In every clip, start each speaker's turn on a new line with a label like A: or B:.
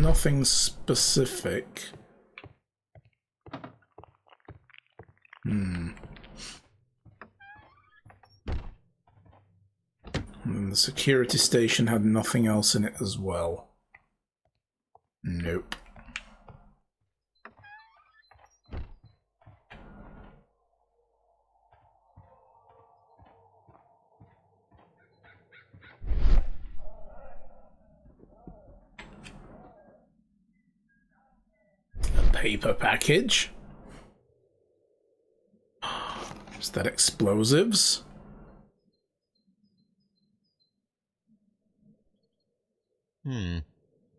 A: nothing specific. And the security station had nothing else in it as well. Nope. Paper package. Is that explosives?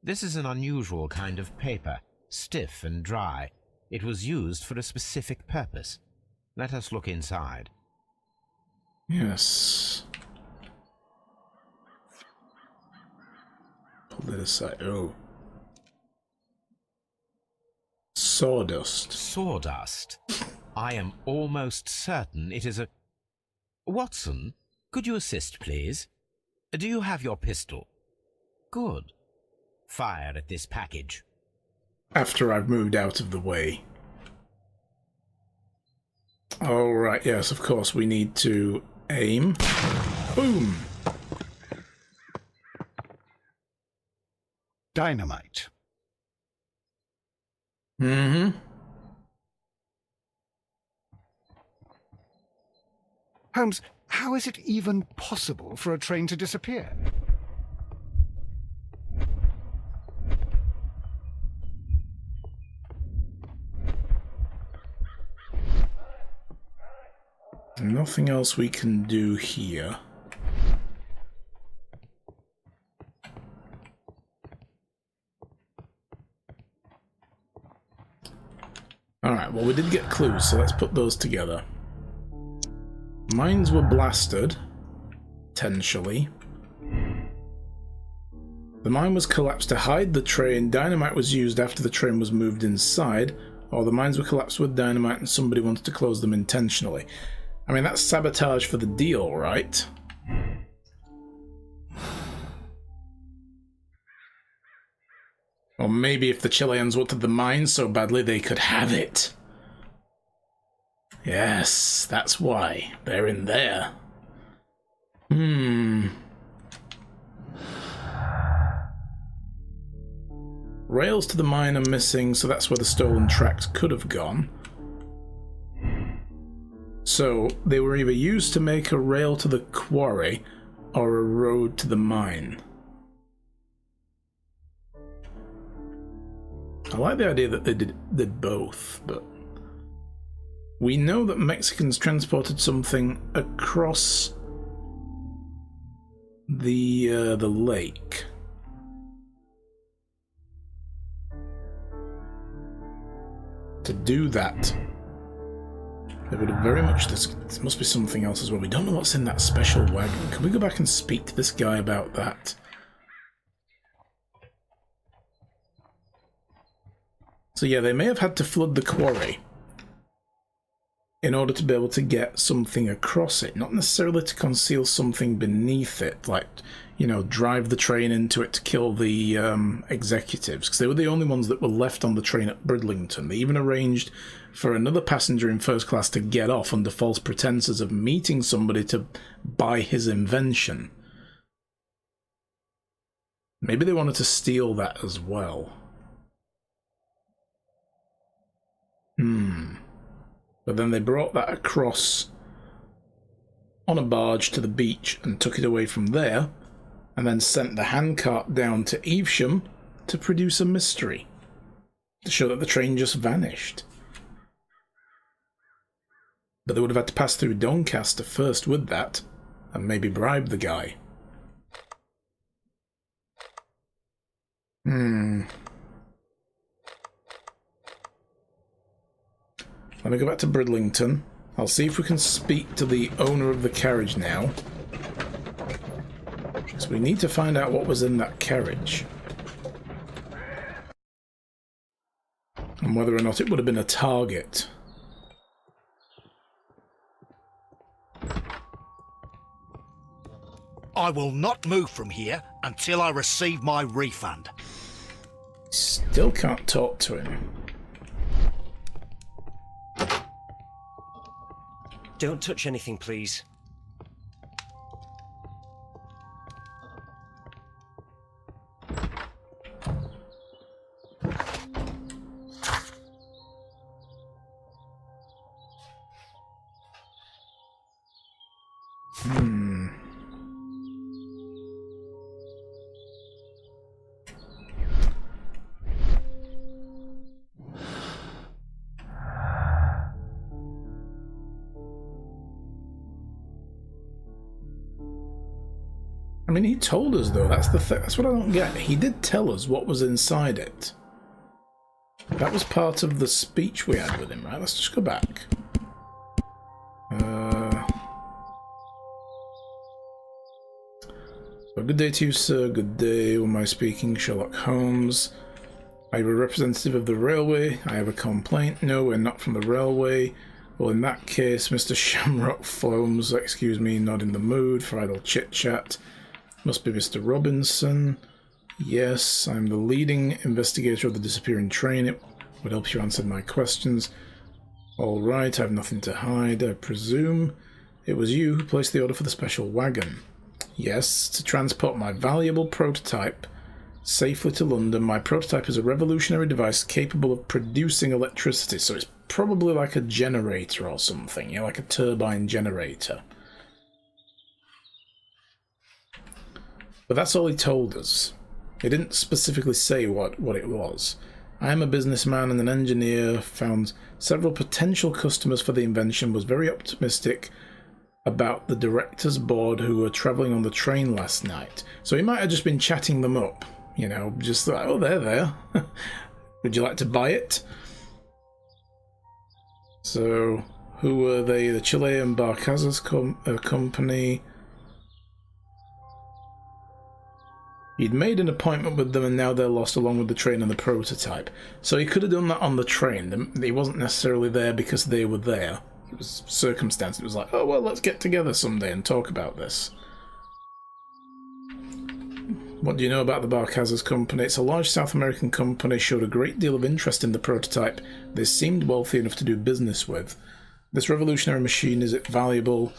B: This is an unusual kind of paper, stiff and dry. It was used for a specific purpose. Let us look inside.
A: Yes. Pull it aside. Oh. Sawdust.
B: Sawdust? I am almost certain it is a... Watson, could you assist, please? Do you have your pistol? Good. Fire at this package.
A: After I've moved out of the way. Oh, right, yes, of course, we need to aim. Boom!
C: Dynamite.
A: Mm-hmm.
C: Holmes, how is it even possible for a train to disappear?
A: Nothing else we can do here. Alright, well, we did get clues, so let's put those together. Mines were blasted, potentially. The mine was collapsed to hide the train. Dynamite was used after the train was moved inside, or the mines were collapsed with dynamite and somebody wanted to close them intentionally. I mean, that's sabotage for the deal, right? Or maybe if the Chileans wanted the mine so badly they could have it. Yes, that's why. They're in there. Rails to the mine are missing, so that's where the stolen tracks could have gone. So, they were either used to make a rail to the quarry, or a road to the mine. I like the idea that they did both, but... We know that Mexicans transported something across the lake. To do that, they would have very much... This must be something else as well. We don't know what's in that special wagon. Can we go back and speak to this guy about that? So yeah, they may have had to flood the quarry in order to be able to get something across it, not necessarily to conceal something beneath it, like, you know, drive the train into it to kill the executives, because they were the only ones that were left on the train at Bridlington. They even arranged for another passenger in first class to get off under false pretenses of meeting somebody to buy his invention. Maybe they wanted to steal that as well. But then they brought that across on a barge to the beach and took it away from there, and then sent the handcart down to Evesham to produce a mystery, to show that the train just vanished. But they would have had to pass through Doncaster first with that, and maybe bribe the guy. Let me go back to Bridlington. I'll see if we can speak to the owner of the carriage now. So we need to find out what was in that carriage. And whether or not it would have been a target.
D: I will not move from here until I receive my refund.
A: Still can't talk to him.
D: Don't touch anything, please.
A: I mean, he told us though. That's the that's what I don't get. He did tell us what was inside it. That was part of the speech we had with him, right? Let's just go back. So good day to you, sir. Good day. Who am I speaking? Sherlock Holmes. Are you a representative of the railway? I have a complaint. No, we're not from the railway. Well, in that case, Mr. Shamrock Holmes, excuse me, not in the mood for idle chit-chat. Must be Mr. Robinson. Yes, I'm the leading investigator of the disappearing train. It would help you answer my questions. All right, I have nothing to hide. I presume it was you who placed the order for the special wagon. Yes, to transport my valuable prototype safely to London. My prototype is a revolutionary device capable of producing electricity, so it's probably like a generator or something, you know, like a turbine generator. But that's all he told us. He didn't specifically say what it was. I am a businessman and an engineer, found several potential customers for the invention, was very optimistic about the director's board who were travelling on the train last night. So he might have just been chatting them up, you know, just like, oh, they're there. Would you like to buy it? So, who were they? The Chilean Barcazas company. He'd made an appointment with them and now they're lost along with the train and the prototype. So he could have done that on the train. He wasn't necessarily there because they were there. It was circumstance. It was like, oh, well, let's get together someday and talk about this. What do you know about the Barcazas company? It's a large South American company, showed a great deal of interest in the prototype. They seemed wealthy enough to do business with. This revolutionary machine, is it valuable?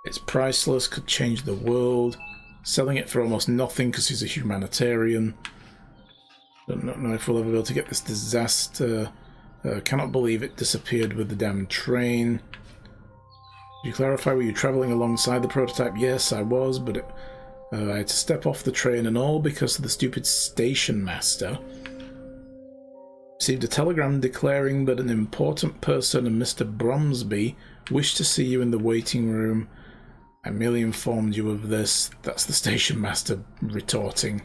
A: It's priceless, could change the world. Selling it for almost nothing because he's a humanitarian. Don't know if we'll ever be able to get this disaster. Cannot believe it disappeared with the damn train. Did you clarify, were you travelling alongside the prototype? Yes, I was, but I had to step off the train and all because of the stupid station master. Received a telegram declaring that an important person and Mr. Bromsby wished to see you in the waiting room. I merely informed you of this. That's the station master retorting.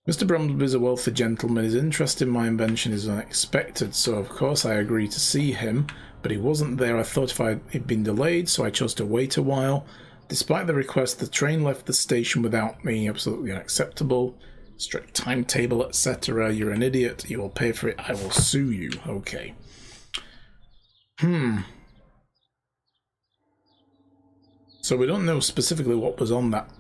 A: Mr. Bromsby is a wealthy gentleman. His interest in my invention is unexpected, so of course I agreed to see him, but he wasn't there. I thought if it'd been delayed, so I chose to wait a while. Despite the request, the train left the station without me. Absolutely unacceptable. Strict timetable, etc. You're an idiot. You will pay for it. I will sue you. Okay. So we don't know specifically what was on that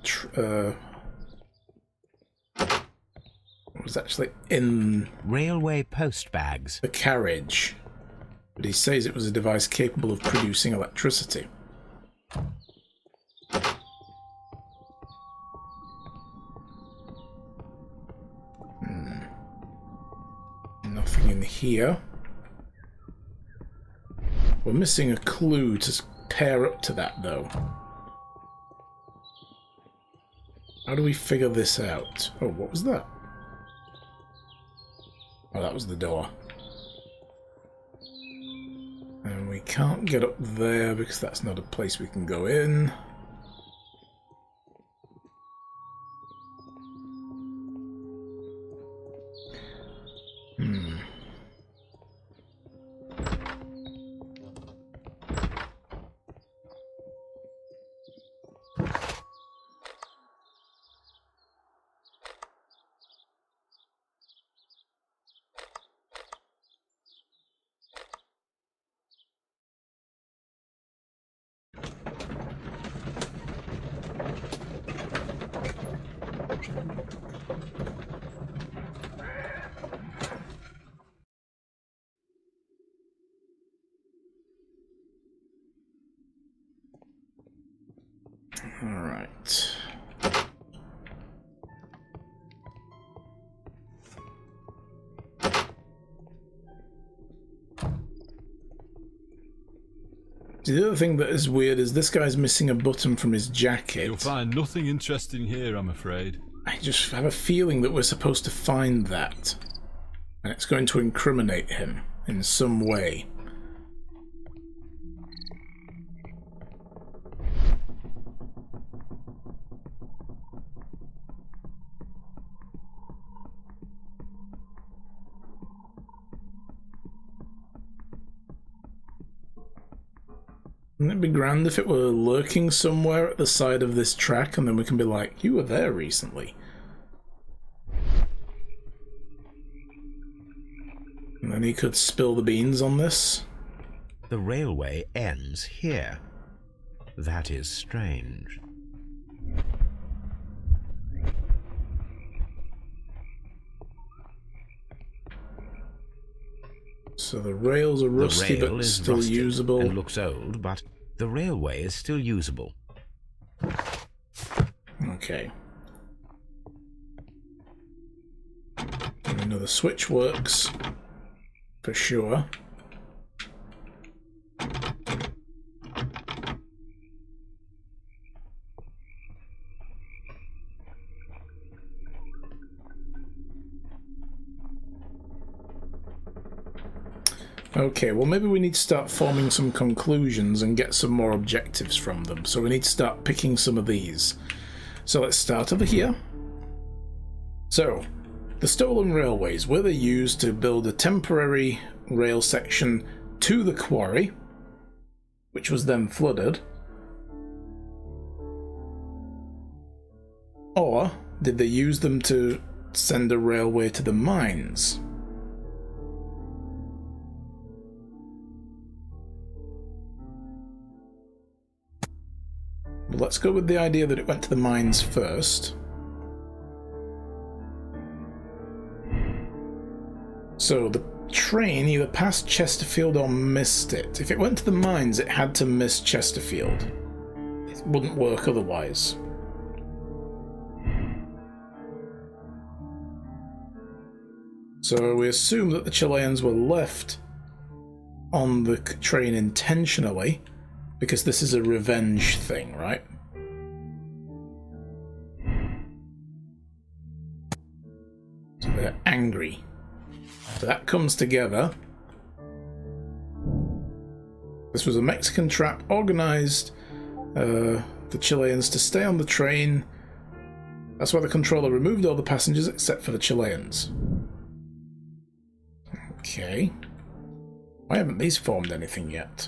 A: what was actually in
B: Railway post bags.
A: the carriage, but he says it was a device capable of producing electricity. Nothing in here. We're missing a clue to pair up to that, though. How do we figure this out? Oh, what was that? Oh, that was the door. And we can't get up there because that's not a place we can go in. Alright. The other thing that is weird is this guy's missing a button from his jacket.
E: You'll find nothing interesting here, I'm afraid.
A: I just have a feeling that we're supposed to find that. And it's going to incriminate him in some way. Wouldn't it be grand if it were lurking somewhere at the side of this track and then we can be like, you were there recently. And then he could spill the beans on this.
B: The railway ends here. That is strange.
A: So the rails are rusty
B: The rail
A: but
B: is
A: still
B: rusted
A: usable.
B: and looks old, but the railway is still usable.
A: Okay. We know the switch works for sure. Okay, well maybe we need to start forming some conclusions and get some more objectives from them. So we need to start picking some of these. So let's start over here. So, the stolen railways, were they used to build a temporary rail section to the quarry, which was then flooded? Or did they use them to send a railway to the mines? Well, let's go with the idea that it went to the mines first. So the train either passed Chesterfield or missed it. If it went to the mines, it had to miss Chesterfield. It wouldn't work otherwise. So we assume that the Chileans were left on the train intentionally, because this is a revenge thing, right? So they're angry. So that comes together. This was a Mexican trap organized the Chileans to stay on the train. That's why the controller removed all the passengers except for the Chileans. Okay. Why haven't these formed anything yet?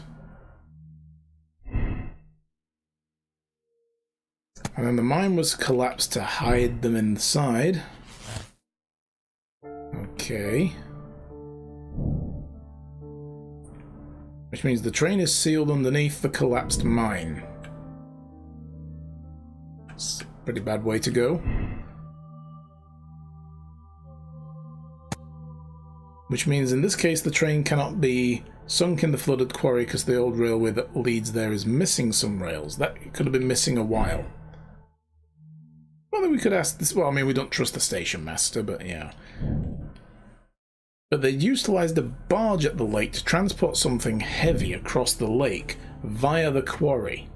A: And then the mine was collapsed to hide them inside. Okay. Which means the train is sealed underneath the collapsed mine. It's a pretty bad way to go. Which means in this case the train cannot be sunk in the flooded quarry because the old railway that leads there is missing some rails. That could have been missing a while. Well, we could ask this. Well, I mean, we don't trust the station master, but yeah. But they utilised a barge at the lake to transport something heavy across the lake via the quarry.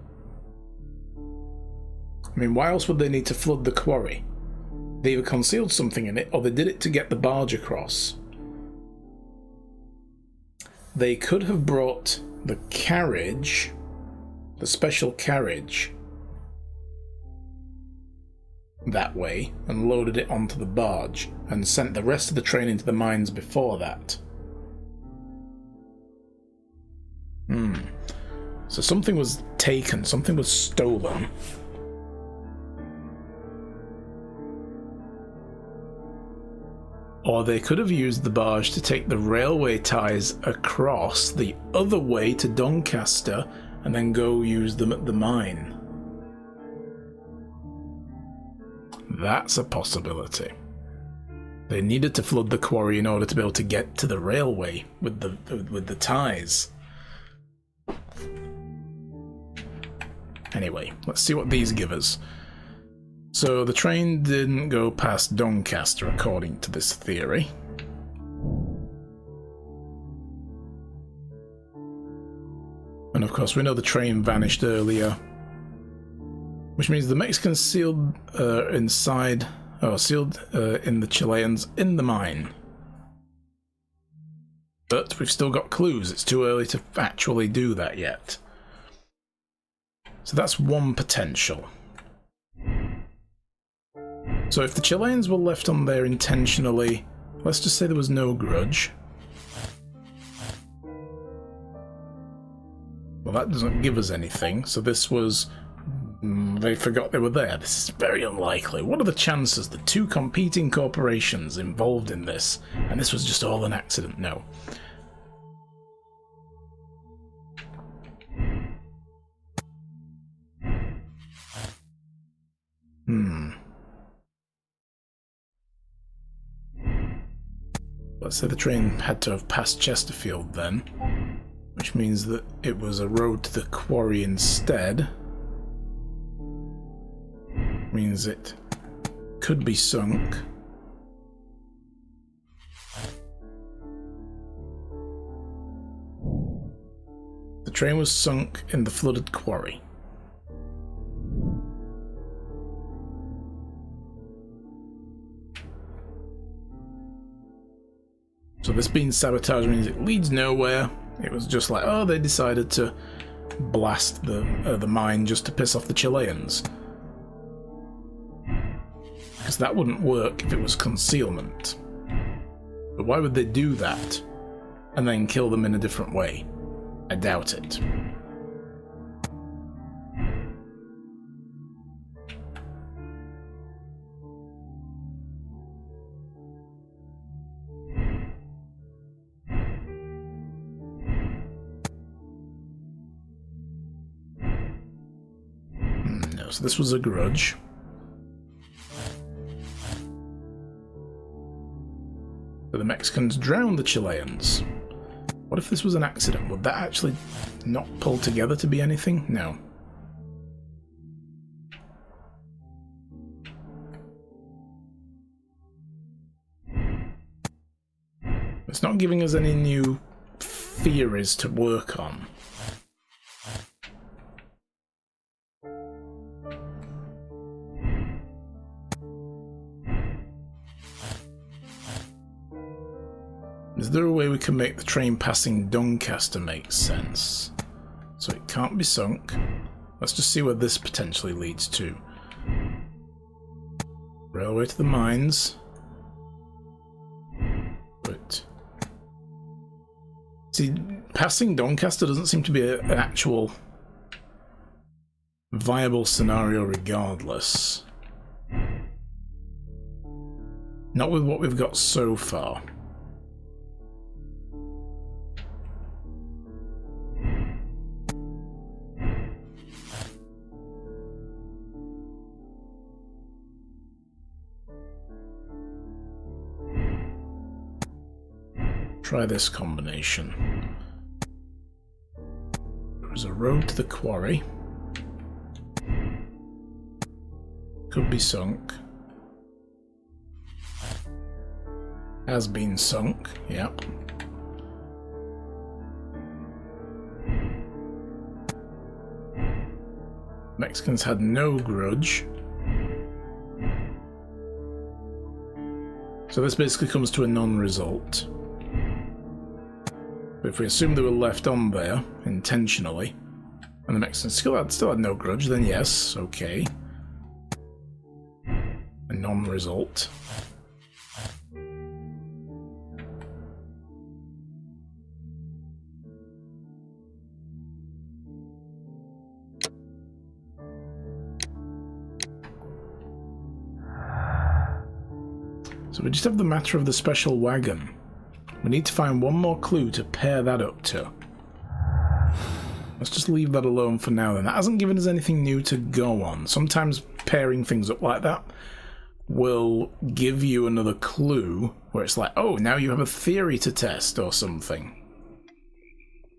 A: I mean, why else would they need to flood the quarry? They either concealed something in it, or they did it to get the barge across. They could have brought the carriage, the special carriage, that way and loaded it onto the barge and sent the rest of the train into the mines before that. So something was taken, something was stolen. Or they could have used the barge to take the railway ties across the other way to Doncaster and then go use them at the mine. That's a possibility. They needed to flood the quarry in order to be able to get to the railway with the ties. Anyway, let's see what these give us. So the train didn't go past Doncaster according to this theory. And of course we know the train vanished earlier, which means the Mexicans sealed in the Chileans in the mine. But we've still got clues. It's too early to actually do that yet. So that's one potential. So if the Chileans were left on there intentionally, let's just say there was no grudge. Well, that doesn't give us anything. So this was... they forgot they were there. This is very unlikely. What are the chances that two competing corporations involved in this, and this was just all an accident? No. Let's say the train had to have passed Chesterfield then, which means that it was a road to the quarry instead. Means it could be sunk. The train was sunk in the flooded quarry. So this being sabotage means it leads nowhere. It was just like, oh, they decided to blast the mine just to piss off the Chileans. Because that wouldn't work if it was concealment. But why would they do that and then kill them in a different way? I doubt it. No, so this was a grudge. The Mexicans drowned the Chileans. What if this was an accident? Would that actually not pull together to be anything? No. It's not giving us any new theories to work on. Is there a way we can make the train passing Doncaster make sense? So it can't be sunk. Let's just see where this potentially leads to. Railway to the mines. But see, passing Doncaster doesn't seem to be an actual viable scenario regardless. Not with what we've got so far. Try this combination. There's a road to the quarry. Could be sunk. Has been sunk, yep. Mexicans had no grudge. So this basically comes to a non-result. But if we assume they were left on there intentionally, and the Mexicans still had no grudge, then yes, okay. A non-result. So we just have the matter of the special wagon. We need to find one more clue to pair that up to. Let's just leave that alone for now then. That hasn't given us anything new to go on. Sometimes pairing things up like that will give you another clue where it's like, oh, now you have a theory to test or something.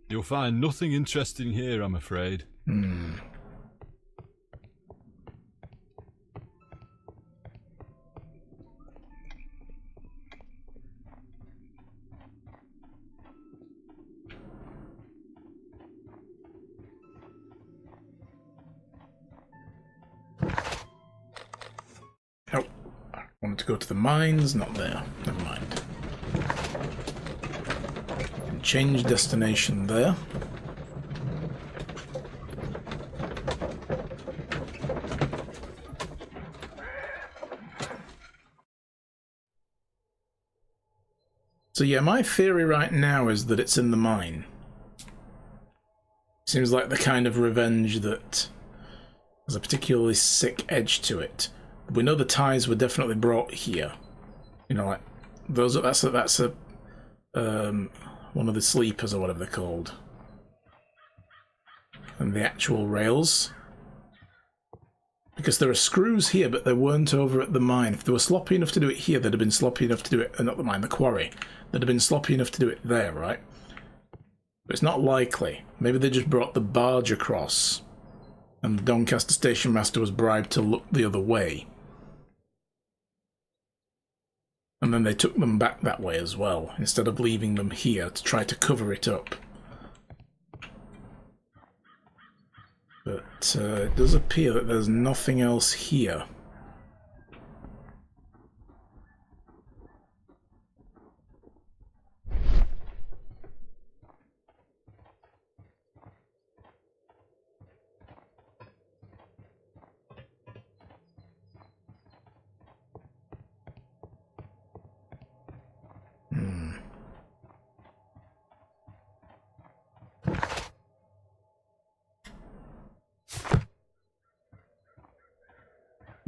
E: You'll find nothing interesting here, I'm afraid.
A: Want to go to the mines? Not there. Never mind. Change destination there. So yeah, my theory right now is that it's in the mine. Seems like the kind of revenge that has a particularly sick edge to it. We know the ties were definitely brought here. You know, like those. That's a one of the sleepers or whatever they're called, and the actual rails. Because there are screws here, but they weren't over at the mine. If they were sloppy enough to do it here, they'd have been sloppy enough to do it, not the mine, the quarry. They'd have been sloppy enough to do it there, right? But it's not likely. Maybe they just brought the barge across, and the Doncaster station master was bribed to look the other way. And then they took them back that way as well, instead of leaving them here to try to cover it up. But it does appear that there's nothing else here.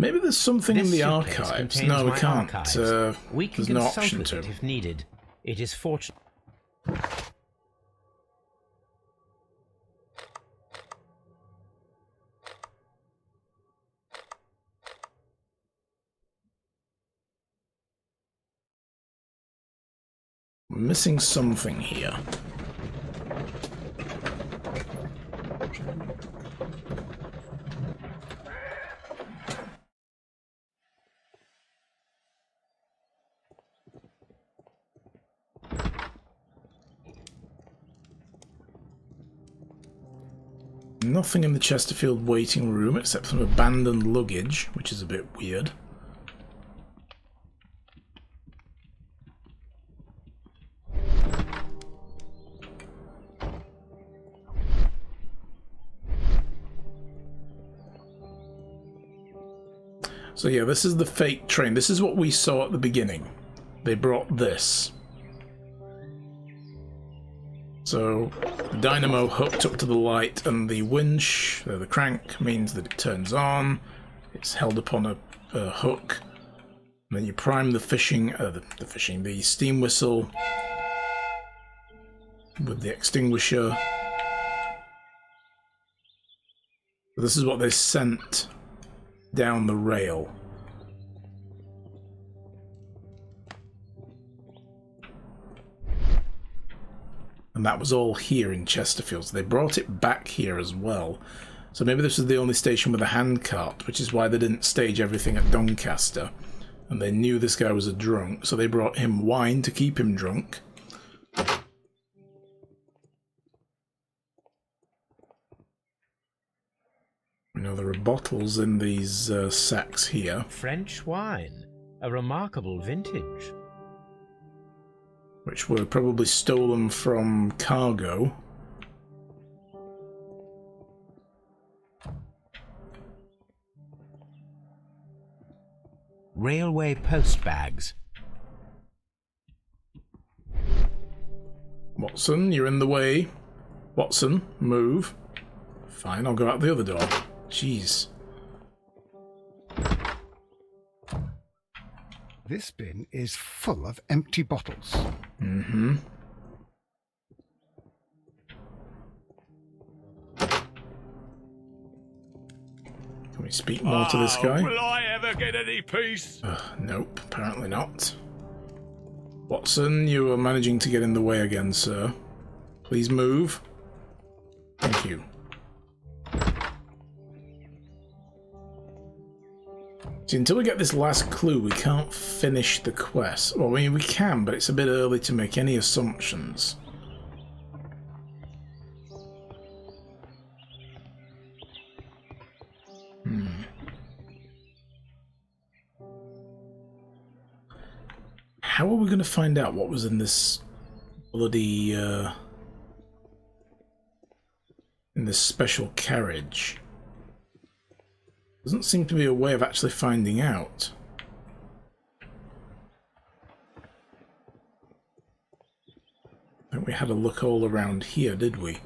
A: Maybe there's something in the archives. No, we can't.
B: We can
A: there's no
B: consult
A: option
B: with
A: to.
B: it if needed. It is fortunate.
A: We're missing something here. Nothing in the Chesterfield waiting room except some abandoned luggage, which is a bit weird. So yeah, this is the fake train. This is what we saw at the beginning. They brought this. So the dynamo hooked up to the light, and the winch, the crank, means that it turns on. It's held upon a hook. And then you prime the the steam whistle with the extinguisher. This is what they sent down the rail. And that was all here in Chesterfield. So they brought it back here as well. So maybe this was the only station with a handcart, which is why they didn't stage everything at Doncaster. And they knew this guy was a drunk, so they brought him wine to keep him drunk. You know, there are bottles in these sacks here.
B: French wine, a remarkable vintage.
A: Which were probably stolen from cargo.
B: Railway post bags.
A: Watson, you're in the way. Watson, move. Fine, I'll go out the other door. Jeez.
C: This bin is full of empty bottles.
A: Mm-hmm. Can we speak more to this guy?
E: Will I ever get any peace?
A: Nope, apparently not. Watson, you are managing to get in the way again, sir. Please move. Thank you. See, until we get this last clue, we can't finish the quest. Well, I mean, we can, but it's a bit early to make any assumptions. how are we going to find out what was in this bloody in this special carriage? Doesn't seem to be a way of actually finding out. I think we had a look all around here, did we?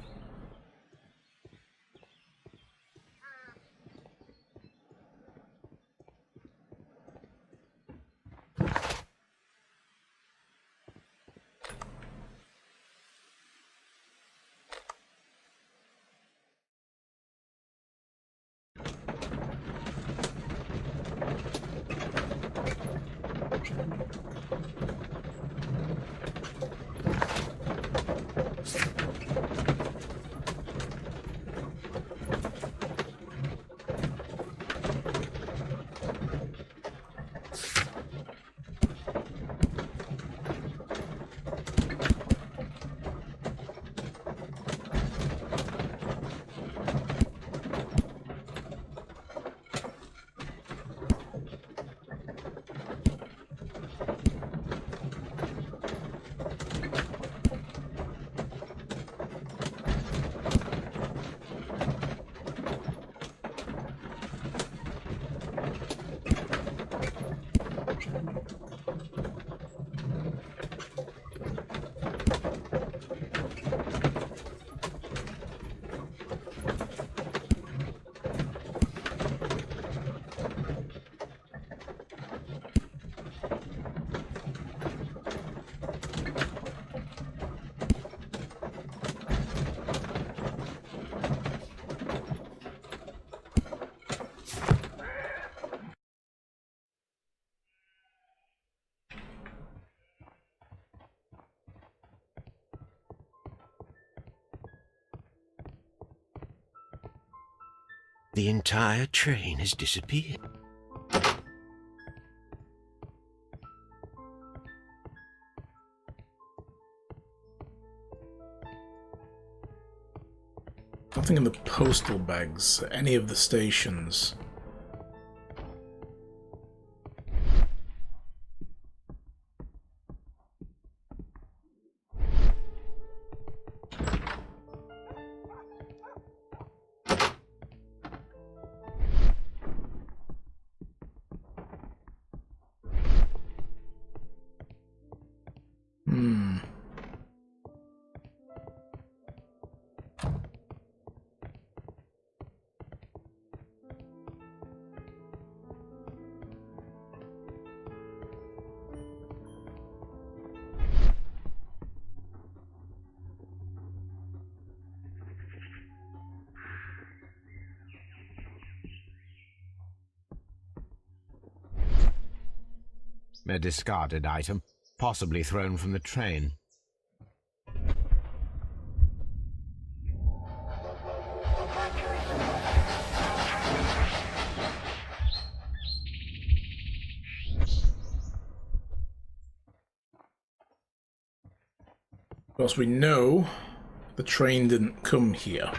F: The entire train has disappeared.
A: Nothing in the postal bags at any of the stations.
B: A discarded item, possibly thrown from the train.
A: Of course, we know the train didn't come here.